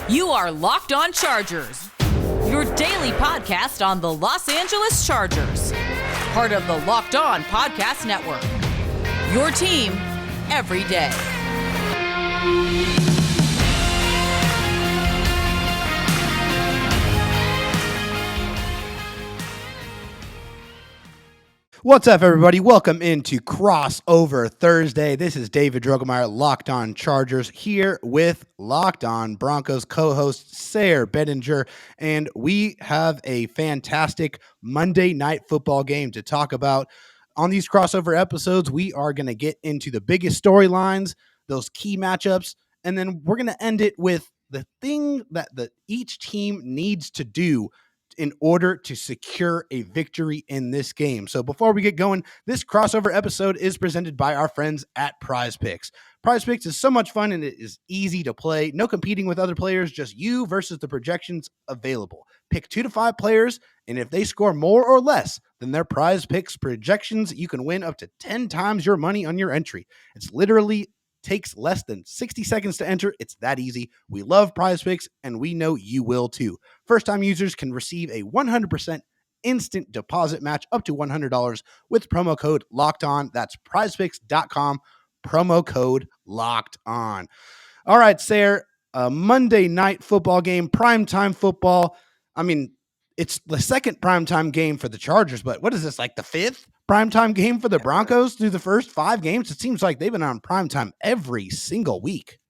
You are Locked On Chargers, your daily podcast on the Los Angeles Chargers, part of the Locked On Podcast Network, your team every day. What's up, everybody? Welcome into Crossover Thursday. This is David Droegemeier, Locked On Chargers, here with Locked On Broncos co-host Sayre Bedinger, and we have a fantastic Monday Night Football game to talk about. On these crossover episodes, we are going to get into the biggest storylines, those key matchups, and then we're going to end it with the thing that each team needs to do in order to secure a victory in this game. So before we get going, this crossover episode is presented by our friends at Prize Picks. Prize Picks is so much fun and it is easy to play. No competing with other players, just you versus the projections available. Pick 2 to 5 players, and if they score more or less than their Prize Picks projections, you can win up to 10 times your money on your entry. It's literally takes less than 60 seconds to enter. It's that easy. We love Prize Picks, and we know you will too. First-time users can receive a 100% instant deposit match up to $100 with promo code LOCKEDON. That's prizepicks.com, promo code LOCKEDON. All right, Sayre, a Monday night football game, primetime football. I mean, it's the second primetime game for the Chargers, but what is this, like the fifth primetime game for the Broncos through the first 5 games? It seems like they've been on primetime every single week.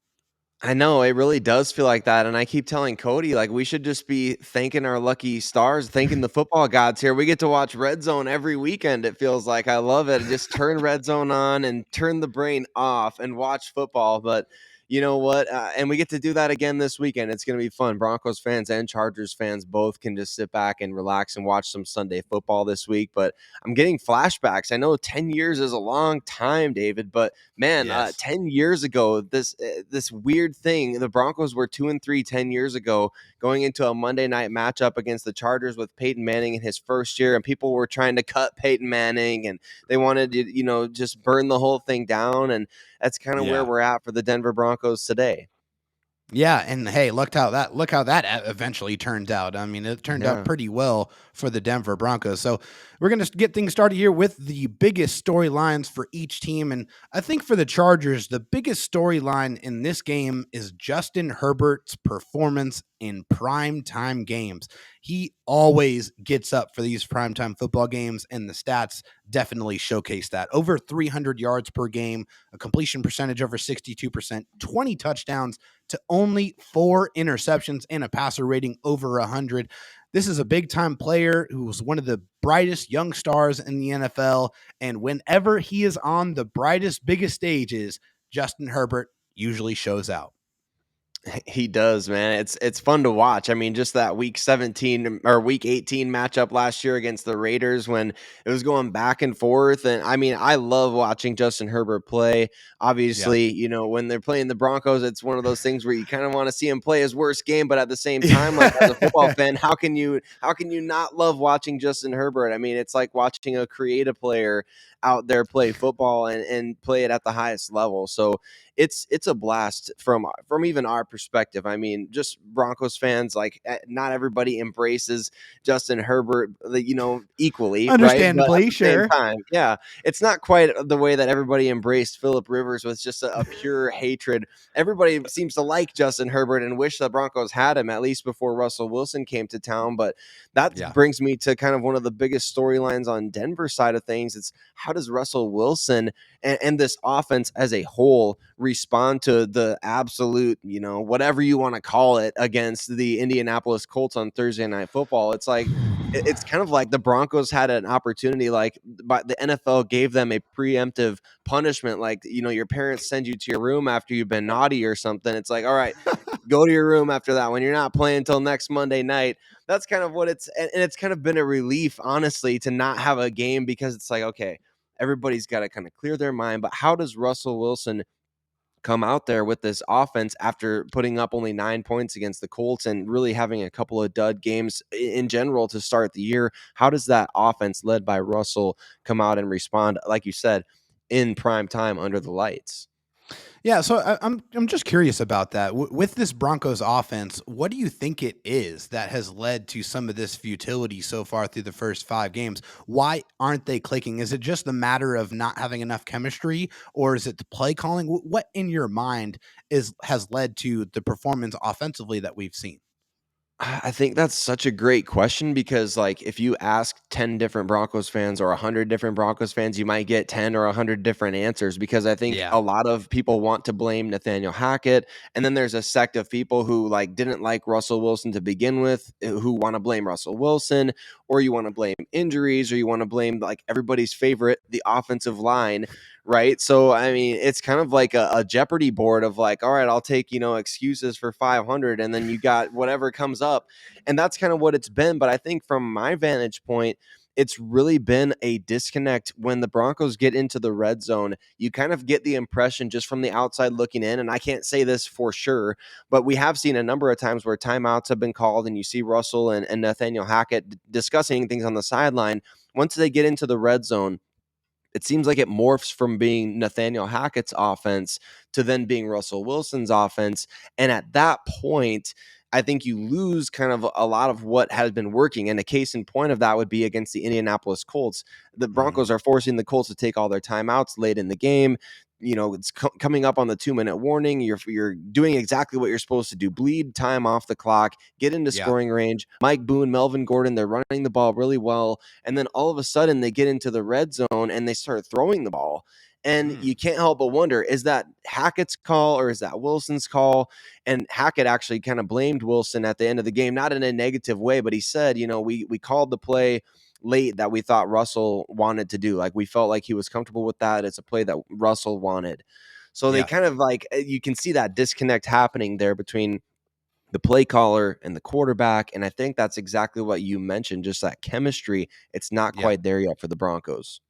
I know, it really does feel like that, and I keep telling Cody, like, we should just be thanking our lucky stars, thanking the football gods here. We get to watch Red Zone every weekend, it feels like. I love it. Just turn Red Zone on and turn the brain off and watch football, but you know what? And we get to do that again this weekend. It's going to be fun. Broncos fans and Chargers fans both can just sit back and relax and watch some Sunday football this week, but I'm getting flashbacks. I know 10 years is a long time, David, but man, Yes. 10 years ago, this weird thing, the Broncos were 2-3 10 years ago, going into a Monday night matchup against the Chargers with Peyton Manning in his first year, and people were trying to cut Peyton Manning, and they wanted to, just burn the whole thing down, and that's kind of where we're at for the Denver Broncos today. Yeah, and hey, look how that eventually turned out. I mean, it turned out pretty well for the Denver Broncos. So we're going to get things started here with the biggest storylines for each team. And I think for the Chargers, the biggest storyline in this game is Justin Herbert's performance in primetime games. He always gets up for these primetime football games, and the stats definitely showcase that. Over 300 yards per game, a completion percentage over 62%, 20 touchdowns to only 4 interceptions, and a passer rating over 100. This is a big-time player who was one of the brightest young stars in the NFL, and whenever he is on the brightest, biggest stages, Justin Herbert usually shows out. He does, man. It's fun to watch. I mean, just that week 17 or week 18 matchup last year against the Raiders when it was going back and forth. And I mean, I love watching Justin Herbert play. Obviously, when they're playing the Broncos, it's one of those things where you kind of want to see him play his worst game, but at the same time, like as a football fan, how can you not love watching Justin Herbert? I mean, it's like watching a creative player out there play football and play it at the highest level. So it's a blast from even our perspective. I mean, just Broncos fans, like not everybody embraces Justin Herbert, equally, Understandably, right? But at the same time, yeah, it's not quite the way that everybody embraced Phillip Rivers with just a pure hatred. Everybody seems to like Justin Herbert and wish the Broncos had him, at least before Russell Wilson came to town. But that brings me to kind of one of the biggest storylines on Denver side of things. It's how does Russell Wilson and this offense as a whole respond to the absolute, whatever you want to call it, against the Indianapolis Colts on Thursday Night Football. It's like, it's kind of like the Broncos had an opportunity, but the NFL gave them a preemptive punishment. Like, your parents send you to your room after you've been naughty or something. It's like, all right, go to your room after that when you're not playing until next Monday night. That's kind of what and it's kind of been a relief, honestly, to not have a game, because it's like, okay, everybody's got to kind of clear their mind. But how does Russell Wilson come out there with this offense after putting up only 9 points against the Colts and really having a couple of dud games in general to start the year? How does that offense led by Russell come out and respond, like you said, in prime time under the lights? Yeah, so I'm just curious about that. With this Broncos offense, what do you think it is that has led to some of this futility so far through the first 5 games? Why aren't they clicking? Is it just the matter of not having enough chemistry, or is it the play calling? What in your mind has led to the performance offensively that we've seen? I think that's such a great question because, like, if you ask 10 different Broncos fans or 100 different Broncos fans, you might get 10 or 100 different answers because I think Yeah. a lot of people want to blame Nathaniel Hackett. And then there's a sect of people who, like, didn't like Russell Wilson to begin with, who want to blame Russell Wilson, or you want to blame injuries, or you want to blame, like, everybody's favorite, the offensive line. Right. So, I mean, it's kind of like a Jeopardy board of like, all right, I'll take, excuses for 500. And then you got whatever comes up. And that's kind of what it's been. But I think from my vantage point, it's really been a disconnect when the Broncos get into the red zone. You kind of get the impression just from the outside looking in. And I can't say this for sure, but we have seen a number of times where timeouts have been called and you see Russell and Nathaniel Hackett discussing things on the sideline. Once they get into the red zone, it seems like it morphs from being Nathaniel Hackett's offense to then being Russell Wilson's offense. And at that point, I think you lose kind of a lot of what has been working. And a case in point of that would be against the Indianapolis Colts. The Mhm. Broncos are forcing the Colts to take all their timeouts late in the game. It's coming up on the 2-minute warning. You're doing exactly what you're supposed to do: bleed time off the clock, get into Yeah. scoring range. Mike Boone, Melvin Gordon, they're running the ball really well, and then all of a sudden they get into the red zone and they start throwing the ball. And Mm. you can't help but wonder, is that Hackett's call or is that Wilson's call? And Hackett actually kind of blamed Wilson at the end of the game, not in a negative way, but he said, we called the play late that we thought Russell wanted to do. Like, we felt like he was comfortable with that. It's a play that Russell wanted. So they Yeah. kind of like, you can see that disconnect happening there between the play caller and the quarterback. And I think that's exactly what you mentioned, just that chemistry. It's not Yeah. quite there yet for the Broncos.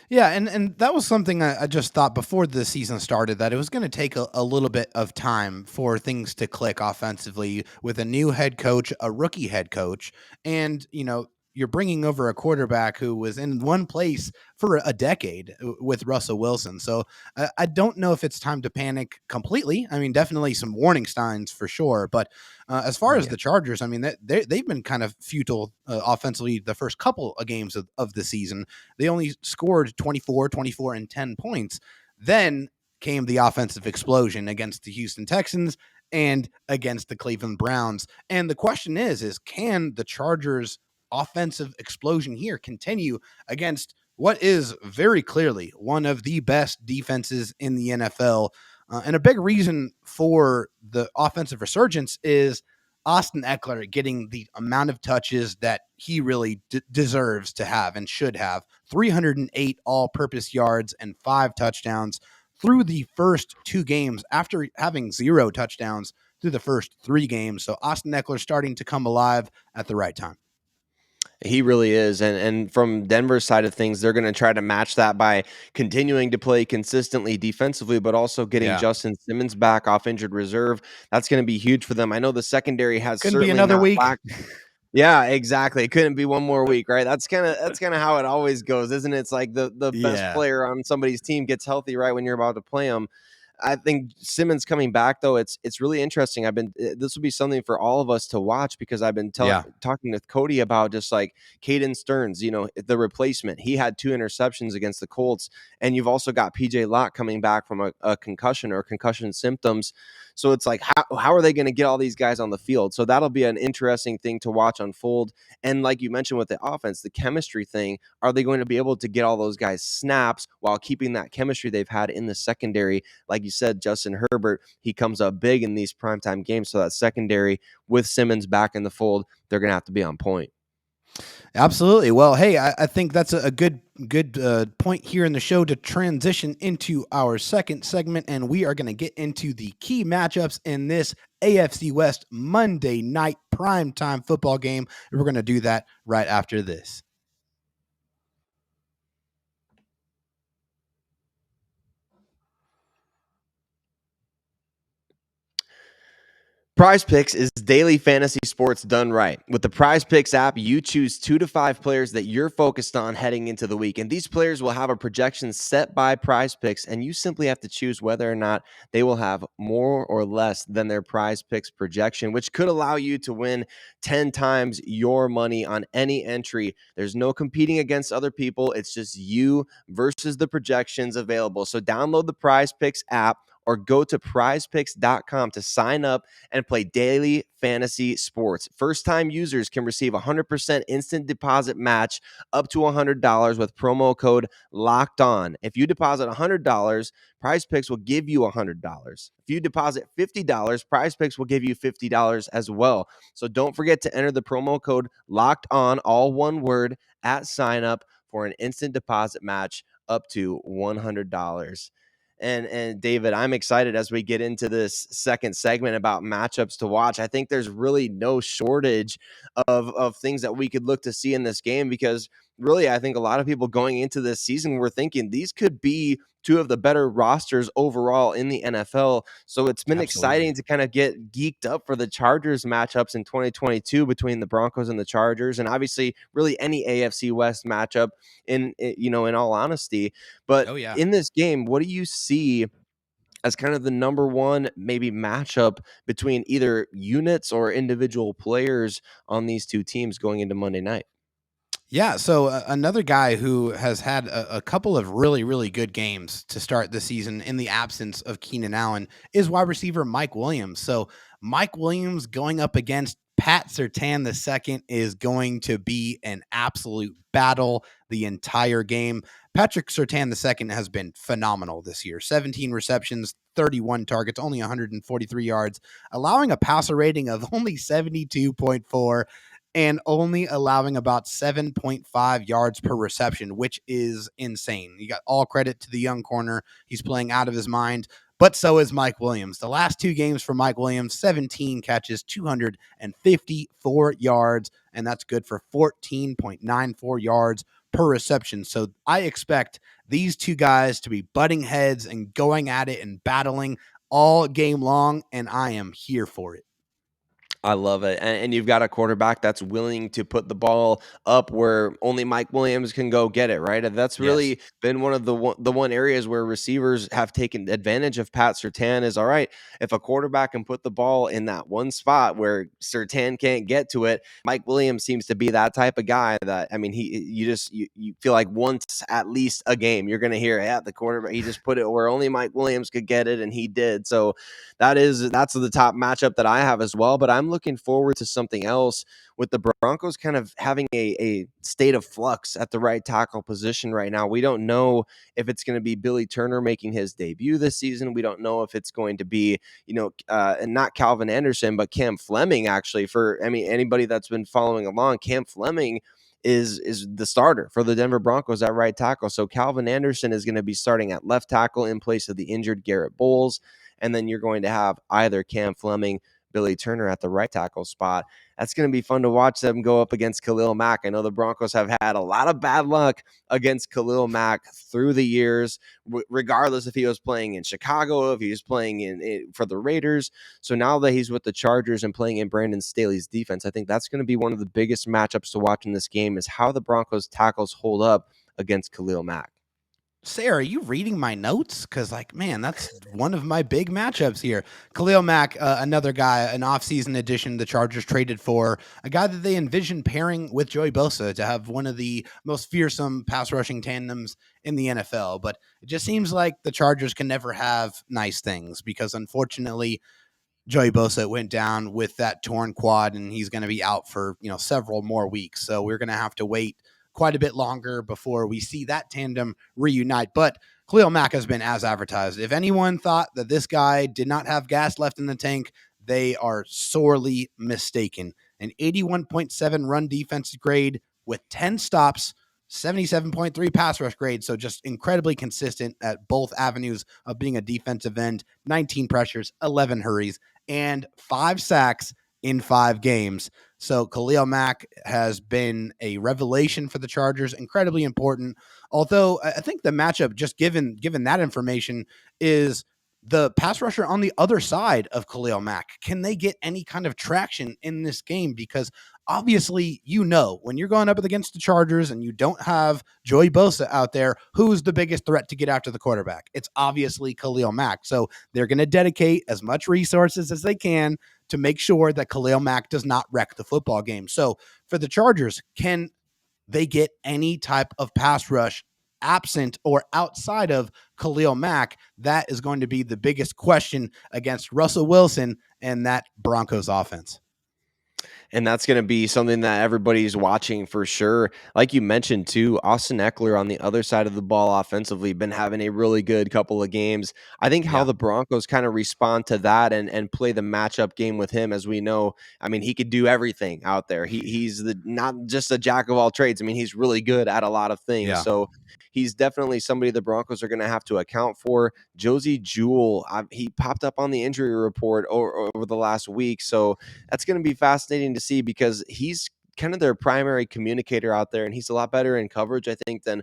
Yeah, and that was something I just thought before the season started, that it was going to take a little bit of time for things to click offensively with a new head coach, a rookie head coach, and you're bringing over a quarterback who was in one place for a decade with Russell Wilson. So I don't know if it's time to panic completely. I mean, definitely some warning signs for sure, but as far as Yeah. the Chargers, I mean, they've been kind of futile offensively the first couple of games of the season. They only scored 24, 24, and 10 points. Then came the offensive explosion against the Houston Texans and against the Cleveland Browns. And the question is can the Chargers offensive explosion here continue against what is very clearly one of the best defenses in the NFL? And a big reason for the offensive resurgence is Austin Eckler getting the amount of touches that he really deserves to have and should have. 308 all-purpose yards and 5 touchdowns through the first 2 games after having 0 touchdowns through the first 3 games. So Austin Eckler starting to come alive at the right time. He really is. And from Denver's side of things, they're going to try to match that by continuing to play consistently defensively, but also getting Yeah. Justin Simmons back off injured reserve. That's going to be huge for them. I know the secondary has Couldn't be certainly another not week. lacked. Yeah, exactly. It couldn't be one more week, right? That's kind of how it always goes, isn't it? It's like the best Yeah. player on somebody's team gets healthy right when you're about to play them. I think Simmons coming back though, it's really interesting. This will be something for all of us to watch because I've been Yeah. talking with Cody about just like Caden Stearns, the replacement. He had 2 interceptions against the Colts, and you've also got PJ Locke coming back from a concussion or concussion symptoms. So it's like, how are they going to get all these guys on the field? So that'll be an interesting thing to watch unfold. And like you mentioned with the offense, the chemistry thing, are they going to be able to get all those guys snaps while keeping that chemistry they've had in the secondary? Like you said, Justin Herbert, he comes up big in these primetime games. So that secondary with Simmons back in the fold, they're going to have to be on point. Absolutely. Well, hey, I think that's a good point here in the show to transition into our second segment, and we are going to get into the key matchups in this AFC West Monday night primetime football game. And we're going to do that right after this. Prize Picks is daily fantasy sports done right. With the Prize Picks app, you choose 2 to 5 players that you're focused on heading into the week. And these players will have a projection set by Prize Picks, and you simply have to choose whether or not they will have more or less than their Prize Picks projection, which could allow you to win 10 times your money on any entry. There's no competing against other people. It's just you versus the projections available. So download the Prize Picks app or go to prizepicks.com to sign up and play daily fantasy sports. First-time users can receive a 100% instant deposit match up to $100 with promo code Locked On. If you deposit $100, Prize Picks will give you $100. If you deposit $50, Prize Picks will give you $50 as well. So don't forget to enter the promo code Locked On, all one word, at sign up for an instant deposit match up to $100. And David, I'm excited as we get into this second segment about matchups to watch. I think there's really no shortage of things that we could look to see in this game, because really, I think a lot of people going into this season were thinking these could be two of the better rosters overall in the NFL. So it's been exciting to kind of get geeked up for the Chargers matchups in 2022 between the Broncos and the Chargers, and obviously really any AFC West matchup in all honesty. But in this game, what do you see as kind of the number one maybe matchup between either units or individual players on these two teams going into Monday night? Yeah, so another guy who has had a couple of really, really good games to start the season in the absence of Keenan Allen is wide receiver Mike Williams. So Mike Williams going up against Pat Surtain II is going to be an absolute battle the entire game. Patrick Surtain II has been phenomenal this year. 17 receptions, 31 targets, only 143 yards, allowing a passer rating of only 72.4 and only allowing about 7.5 yards per reception, which is insane. You got all credit to the young corner. He's playing out of his mind, but so is Mike Williams. The last 2 games for Mike Williams, 17 catches, 254 yards, and that's good for 14.94 yards per reception. So I expect these two guys to be butting heads and going at it and battling all game long, and I am here for it. I love it. And you've got a quarterback that's willing to put the ball up where only Mike Williams can go get it, right? And that's Yes. really been one of the one areas where receivers have taken advantage of Pat Surtain is, all right, if a quarterback can put the ball in that one spot where Surtain can't get to it, Mike Williams seems to be that type of guy that, I mean, you feel like once at least a game you're going to hear, the quarterback, he just put it where only Mike Williams could get it, and he did. So that's the top matchup that I have as well. But I'm looking forward to something else with the Broncos kind of having a state of flux at the right tackle position right now. We don't know if it's going to be Billy Turner making his debut this season. We don't know if it's going to be, and not Calvin Anderson, but Cam Fleming, actually. Anybody that's been following along, Cam Fleming is the starter for the Denver Broncos at right tackle. So Calvin Anderson is going to be starting at left tackle in place of the injured Garrett Bowles. And then you're going to have either Cam Fleming, Billy Turner at the right tackle spot. That's going to be fun to watch them go up against Khalil Mack. I know the Broncos have had a lot of bad luck against Khalil Mack through the years, regardless if he was playing in Chicago, if he was playing for the Raiders. So now that he's with the Chargers and playing in Brandon Staley's defense, I think that's going to be one of the biggest matchups to watch in this game, is how the Broncos tackles hold up against Khalil Mack. Sayre, are you reading my notes? Because, man, that's one of my big matchups here. Khalil Mack, another guy, an offseason addition the Chargers traded for, a guy that they envisioned pairing with Joey Bosa to have one of the most fearsome pass rushing tandems in the NFL. But it just seems like the Chargers can never have nice things, because unfortunately, Joey Bosa went down with that torn quad, and he's going to be out for several more weeks. So we're going to have to wait quite a bit longer before we see that tandem reunite. But Khalil Mack has been as advertised. If anyone thought that this guy did not have gas left in the tank, they are sorely mistaken. An 81.7 run defense grade with 10 stops, 77.3 pass rush grade. So just incredibly consistent at both avenues of being a defensive end. 19 pressures, 11 hurries, and 5 sacks in 5 games. So Khalil Mack has been a revelation for the Chargers, incredibly important. Although I think the matchup, just given that information, is the pass rusher on the other side of Khalil Mack. Can they get any kind of traction in this game? Because obviously, when you're going up against the Chargers and you don't have Joey Bosa out there, who's the biggest threat to get after the quarterback? It's obviously Khalil Mack. So they're going to dedicate as much resources as they can to make sure that Khalil Mack does not wreck the football game. So for the Chargers, can they get any type of pass rush absent or outside of Khalil Mack? That is going to be the biggest question against Russell Wilson and that Broncos offense. And that's going to be something that everybody's watching for sure. Like you mentioned too, Austin Eckler on the other side of the ball offensively been having a really good couple of games. I think how the Broncos kind of respond to that and play the matchup game with him, as we know, I mean, he could do everything out there. He's not just a jack of all trades. I mean, he's really good at a lot of things. Yeah. So he's definitely somebody the Broncos are going to have to account for. Josey Jewell, he popped up on the injury report over the last week. So that's going to be fascinating to see because he's kind of their primary communicator out there, and he's a lot better in coverage, I think, than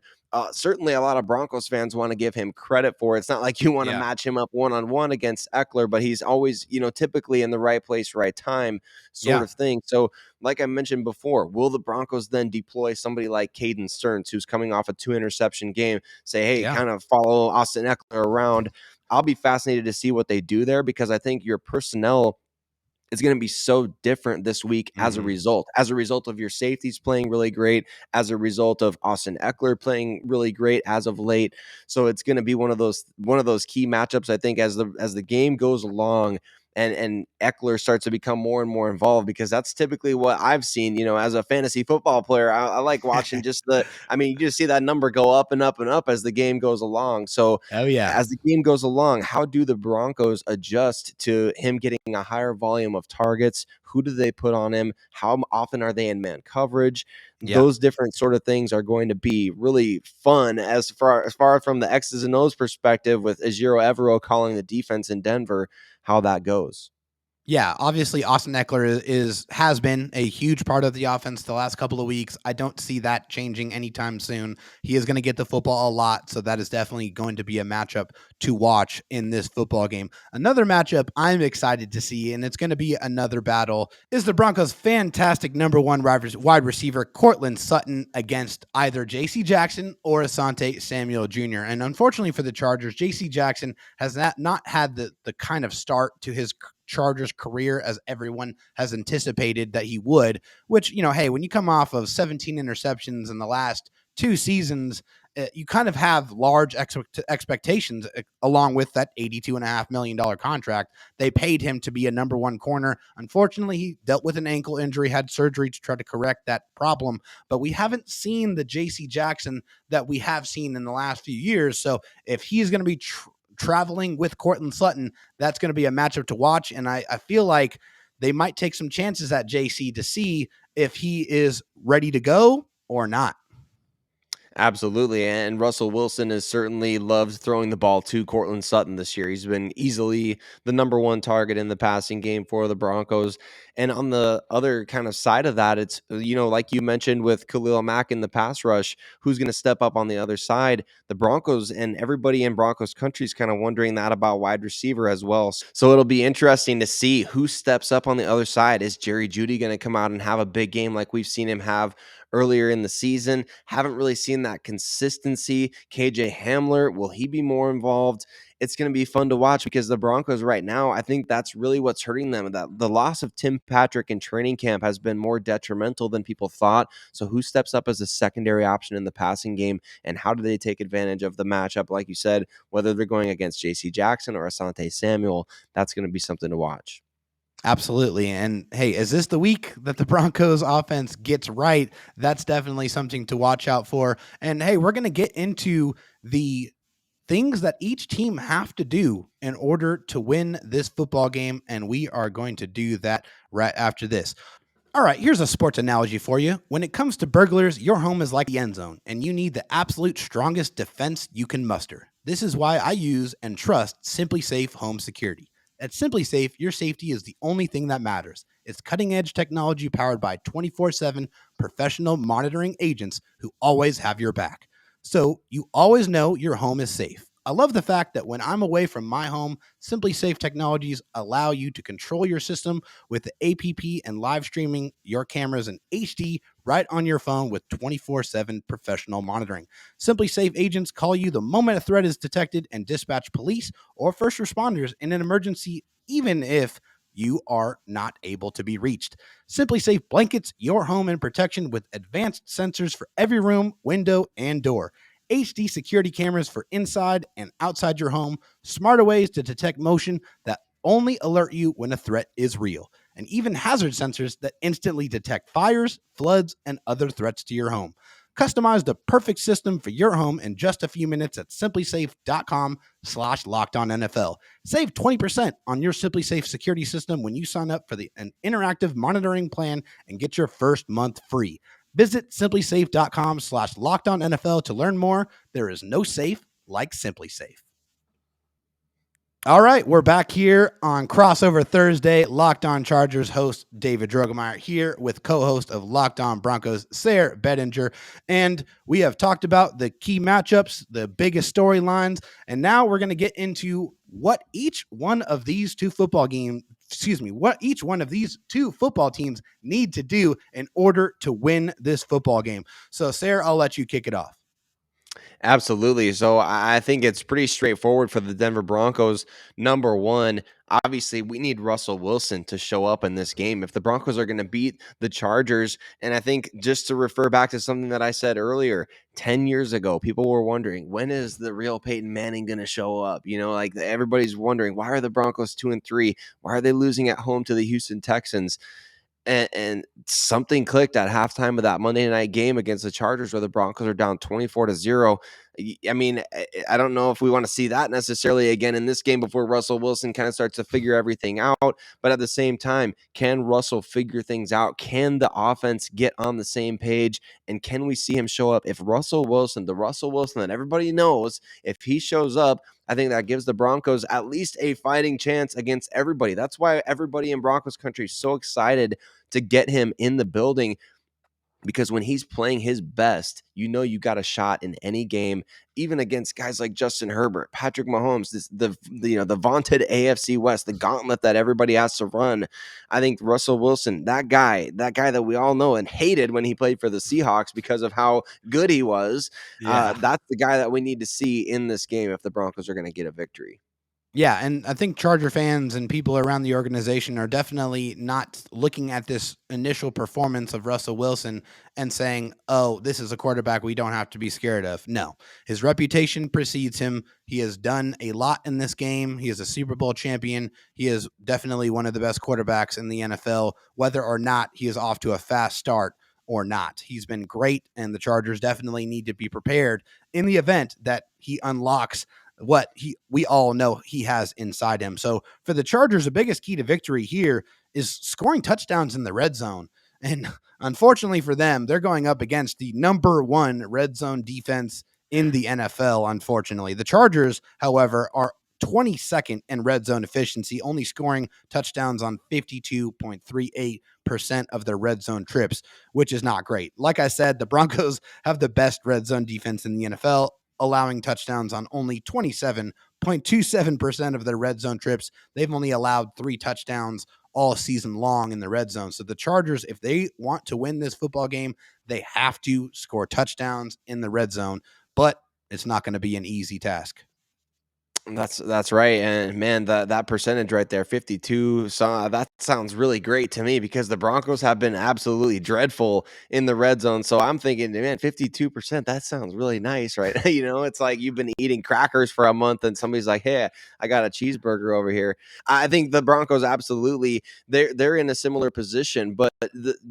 certainly a lot of Broncos fans want to give him credit for. It's not like you want to match him up one-on-one against Eckler, but he's always, typically in the right place, right time sort of thing. So like I mentioned before, will the Broncos then deploy somebody like Caden Stearns, who's coming off a 2-interception game, say, hey, kind of follow Austin Eckler around? I'll be fascinated to see what they do there because I think your personnel is going to be so different this week as a result of your safeties playing really great, as a result of Austin Eckler playing really great as of late. So it's going to be one of those key matchups, I think, as the game goes along and Eckler starts to become more and more involved, because that's typically what I've seen, as a fantasy football player. I like watching you just see that number go up and up and up as the game goes along. So as the game goes along, how do the Broncos adjust to him getting a higher volume of targets? Who do they put on him? How often are they in man coverage? Those different sort of things are going to be really fun as far from the X's and O's perspective, with Ejiro Evero calling the defense in Denver, how that goes. Yeah, obviously Austin Eckler has been a huge part of the offense the last couple of weeks. I don't see that changing anytime soon. He is going to get the football a lot, so that is definitely going to be a matchup to watch in this football game. Another matchup I'm excited to see, and it's going to be another battle, is the Broncos' fantastic number one wide receiver, Courtland Sutton, against either J.C. Jackson or Asante Samuel Jr. And unfortunately for the Chargers, J.C. Jackson has not had the kind of start to his Chargers career as everyone has anticipated that he would, which, hey, when you come off of 17 interceptions in the last 2 seasons, you kind of have large expectations along with that $82.5 million contract. They paid him to be a number one corner. Unfortunately, he dealt with an ankle injury, had surgery to try to correct that problem, but we haven't seen the JC Jackson that we have seen in the last few years. So if he's going to be traveling with Courtland Sutton, that's going to be a matchup to watch. And I feel like they might take some chances at JC to see if he is ready to go or not. Absolutely. And Russell Wilson has certainly loved throwing the ball to Courtland Sutton this year. He's been easily the number one target in the passing game for the Broncos. And on the other kind of side of that, it's, like you mentioned with Khalil Mack in the pass rush, who's going to step up on the other side? The Broncos and everybody in Broncos country is kind of wondering that about wide receiver as well. So it'll be interesting to see who steps up on the other side. Is Jerry Jeudy going to come out and have a big game like we've seen him have earlier in the season? Haven't really seen that consistency. KJ Hamler, will he be more involved? It's going to be fun to watch because the Broncos right now, I think that's really what's hurting them. That the loss of Tim Patrick in training camp has been more detrimental than people thought. So who steps up as a secondary option in the passing game, and how do they take advantage of the matchup? Like you said, whether they're going against J.C. Jackson or Asante Samuel, that's going to be something to watch. Absolutely. And hey, is this the week that the Broncos offense gets right? That's definitely something to watch out for. And hey, we're going to get into the things that each team have to do in order to win this football game. And we are going to do that right after this. All right, here's a sports analogy for you. When it comes to burglars, your home is like the end zone, and you need the absolute strongest defense you can muster. This is why I use and trust SimpliSafe Home Security. At SimpliSafe, your safety is the only thing that matters. It's cutting-edge technology powered by 24/7 professional monitoring agents who always have your back. So you always know your home is safe. I love the fact that when I'm away from my home, Simply Safe Technologies allow you to control your system with the APP and live streaming your cameras in HD right on your phone with 24/7 professional monitoring. Simply Safe agents call you the moment a threat is detected and dispatch police or first responders in an emergency, even if you are not able to be reached. Simply Safe blankets your home in protection with advanced sensors for every room, window, and door. HD security cameras for inside and outside your home, smarter ways to detect motion that only alert you when a threat is real, and even hazard sensors that instantly detect fires, floods, and other threats to your home. Customize the perfect system for your home in just a few minutes at simplysafe.com/lockedonnfl. Save 20% on your Simply Safe security system when you sign up for an interactive monitoring plan and get your first month free. Visit simplysafe.com/lockedonnfl to learn more. There is no safe like Simply Safe. All right, we're back here on Crossover Thursday. Locked On Chargers host David Droegemeier here with co-host of Locked On Broncos, Sayre Bedinger. And we have talked about the key matchups, the biggest storylines, and now we're going to get into what each one of these two football teams need to do in order to win this football game. So, Sayre, I'll let you kick it off. Absolutely. So I think it's pretty straightforward for the Denver Broncos. Number one, obviously, we need Russell Wilson to show up in this game if the Broncos are going to beat the Chargers. And I think just to refer back to something that I said earlier, 10 years ago, people were wondering, when is the real Peyton Manning going to show up? You know, like everybody's wondering, why are the Broncos 2-3? Why are they losing at home to the Houston Texans? And something clicked at halftime of that Monday night game against the Chargers where the Broncos are down 24-0. I mean, I don't know if we want to see that necessarily again in this game before Russell Wilson kind of starts to figure everything out. But at the same time, can Russell figure things out? Can the offense get on the same page? And can we see him show up? If Russell Wilson, the Russell Wilson that everybody knows, if he shows up, I think that gives the Broncos at least a fighting chance against everybody. That's why everybody in Broncos country is so excited to get him in the building, because when he's playing his best, you know you got a shot in any game, even against guys like Justin Herbert, Patrick Mahomes, the vaunted AFC West, the gauntlet that everybody has to run. I think Russell Wilson, that guy that we all know and hated when he played for the Seahawks because of how good he was, that's the guy that we need to see in this game if the Broncos are going to get a victory. Yeah, and I think Charger fans and people around the organization are definitely not looking at this initial performance of Russell Wilson and saying, oh, this is a quarterback we don't have to be scared of. No, his reputation precedes him. He has done a lot in this game. He is a Super Bowl champion. He is definitely one of the best quarterbacks in the NFL, whether or not he is off to a fast start or not. He's been great, and the Chargers definitely need to be prepared in the event that he unlocks what we all know he has inside him. So for the Chargers, the biggest key to victory here is scoring touchdowns in the red zone. And unfortunately for them, they're going up against the number one red zone defense in the NFL. Unfortunately, the Chargers, however, are 22nd in red zone efficiency, only scoring touchdowns on 52.38% of their red zone trips, which is not great. Like I said, the Broncos have the best red zone defense in the NFL, allowing touchdowns on only 27.27% of their red zone trips. They've only allowed 3 touchdowns all season long in the red zone. So the Chargers, if they want to win this football game, they have to score touchdowns in the red zone, but it's not going to be an easy task. That's right, and man, that percentage right there, 52. So that sounds really great to me because the Broncos have been absolutely dreadful in the red zone. So I'm thinking, man, 52%. That sounds really nice, right? You know, it's like you've been eating crackers for a month, and somebody's like, "Hey, I got a cheeseburger over here." I think the Broncos absolutely they're in a similar position, but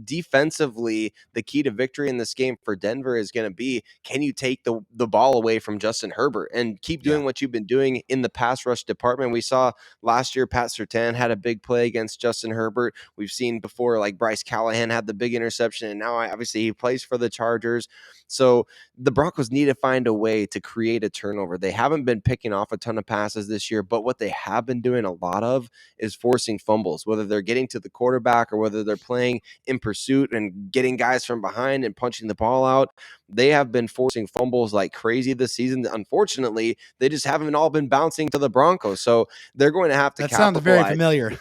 defensively, the key to victory in this game for Denver is going to be, can you take the ball away from Justin Herbert and keep doing what you've been doing in the pass rush department. We saw last year Pat Surtain had a big play against Justin Herbert. We've seen before, like Bryce Callahan had the big interception, and now obviously he plays for the Chargers. So the Broncos need to find a way to create a turnover. They haven't been picking off a ton of passes this year, but what they have been doing a lot of is forcing fumbles, whether they're getting to the quarterback or whether they're playing in pursuit and getting guys from behind and punching the ball out. They have been forcing fumbles like crazy this season. Unfortunately, they just haven't all been bouncing to the Broncos. So they're going to have to That sounds capitalize. very familiar.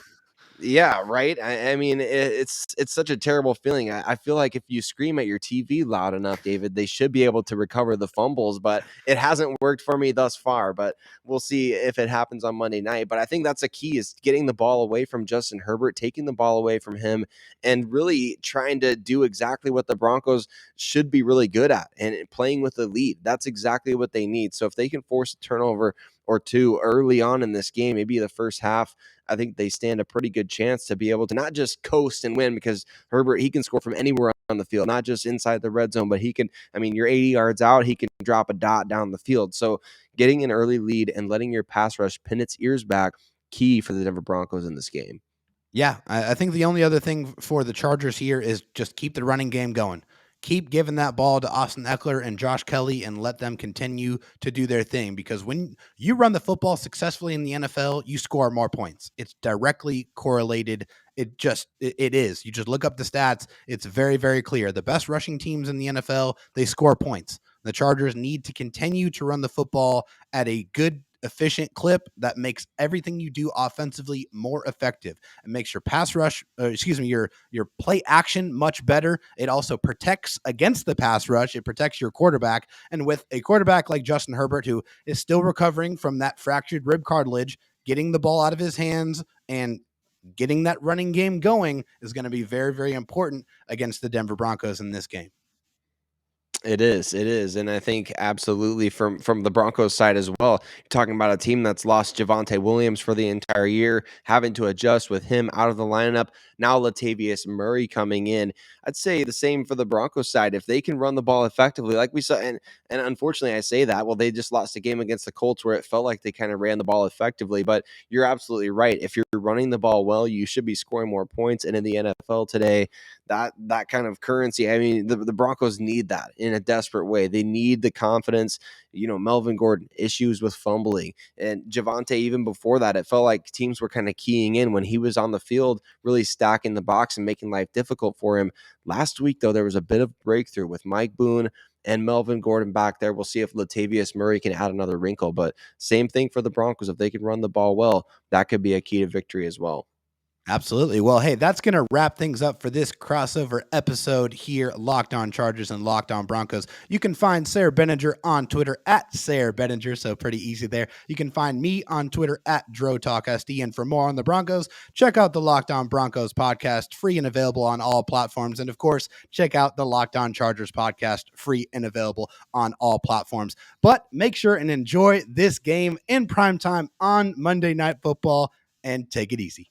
Yeah, right. I mean, it's such a terrible feeling. I feel like if you scream at your TV loud enough, David, they should be able to recover the fumbles, but it hasn't worked for me thus far. But we'll see if it happens on Monday night. But I think that's a key, is getting the ball away from Justin Herbert, taking the ball away from him, and really trying to do exactly what the Broncos should be really good at, and playing with the lead. That's exactly what they need. So if they can force a turnover or two early on in this game, maybe the first half, I think they stand a pretty good chance to be able to not just coast and win, because Herbert, he can score from anywhere on the field, not just inside the red zone, but he can, I mean, you're 80 yards out, he can drop a dot down the field. So getting an early lead and letting your pass rush pin its ears back, key for the Denver Broncos in this game. Yeah, I think the only other thing for the Chargers here is just keep the running game going. Keep giving that ball to Austin Eckler and Josh Kelly and let them continue to do their thing, because when you run the football successfully in the NFL, you score more points. It's directly correlated. It is. You just look up the stats. It's very, very clear. The best rushing teams in the NFL, they score points. The Chargers need to continue to run the football at a good, efficient clip that makes everything you do offensively more effective. It makes your pass rush, your play action much better. It also protects against the pass rush. It protects your quarterback. And with a quarterback like Justin Herbert, who is still recovering from that fractured rib cartilage, getting the ball out of his hands and getting that running game going is going to be very, very important against the Denver Broncos in this game. It is, and I think absolutely from the Broncos side as well. You're talking about a team that's lost Javonte Williams for the entire year, having to adjust with him out of the lineup. Now Latavius Murray coming in. I'd say the same for the Broncos side. If they can run the ball effectively, like we saw, and unfortunately I say that, well, they just lost a game against the Colts where it felt like they kind of ran the ball effectively. But you're absolutely right. If you're running the ball well, you should be scoring more points. And in the NFL today, that kind of currency, I mean, the Broncos need that in a desperate way. They need the confidence. Melvin Gordon, issues with fumbling, and Javonte, even before that, it felt like teams were kind of keying in when he was on the field, really stacking the box and making life difficult for him. Last week, though, there was a bit of breakthrough with Mike Boone and Melvin Gordon back there. We'll see if Latavius Murray can add another wrinkle, but same thing for the Broncos. If they can run the ball well, that could be a key to victory as well. Absolutely. Well, hey, that's going to wrap things up for this crossover episode here, Locked On Chargers and Locked On Broncos. You can find Sayre Bedinger on Twitter at Sayre Bedinger, so pretty easy there. You can find me on Twitter at DroTalkSD, and for more on the Broncos, check out the Locked On Broncos podcast, free and available on all platforms. And of course, check out the Locked On Chargers podcast, free and available on all platforms. But make sure and enjoy this game in primetime on Monday Night Football, and take it easy.